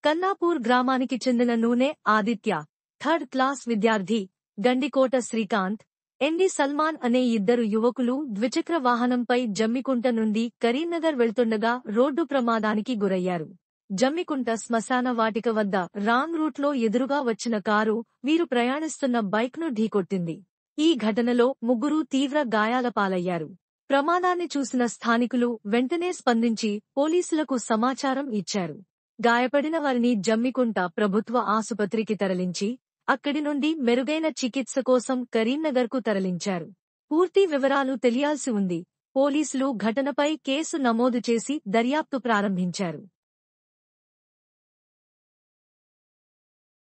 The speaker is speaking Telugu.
కన్నాపూర్ గ్రామానికి చెందిన నూనె ఆదిత్య, థర్డ్ క్లాస్ విద్యార్థి, గండికోట శ్రీకాంత్, ఎన్డి సల్మాన్ అనే ఇద్దరు యువకులు ద్విచక్ర వాహనంపై జమ్మికుంట నుండి కరీంనగర్ వెళ్తుండగా రోడ్డు ప్రమాదానికి గురయ్యారు. జమ్మికుంట శ్మశాన వాటిక వద్ద రాంగ్ రూట్లో ఎదురుగా వచ్చిన కారు వీరు ప్రయాణిస్తున్న బైక్ను ఢీకొట్టింది. ఈ ఘటనలో ముగ్గురు తీవ్ర గాయాల పాలయ్యారు. ప్రమాదాన్ని చూసిన స్థానికులు వెంటనే స్పందించి పోలీసులకు సమాచారం ఇచ్చారు. గాయపడిన వారిని జమ్మికుంట ప్రభుత్వ ఆసుపత్రికి తరలించి అక్కడి నుండి మెరుగైన చికిత్స కోసం కరీంనగర్కు తరలించారు. పూర్తి వివరాలు తెలియాల్సి ఉంది. పోలీసులు ఘటనపై కేసు నమోదు చేసి దర్యాప్తు ప్రారంభించారు.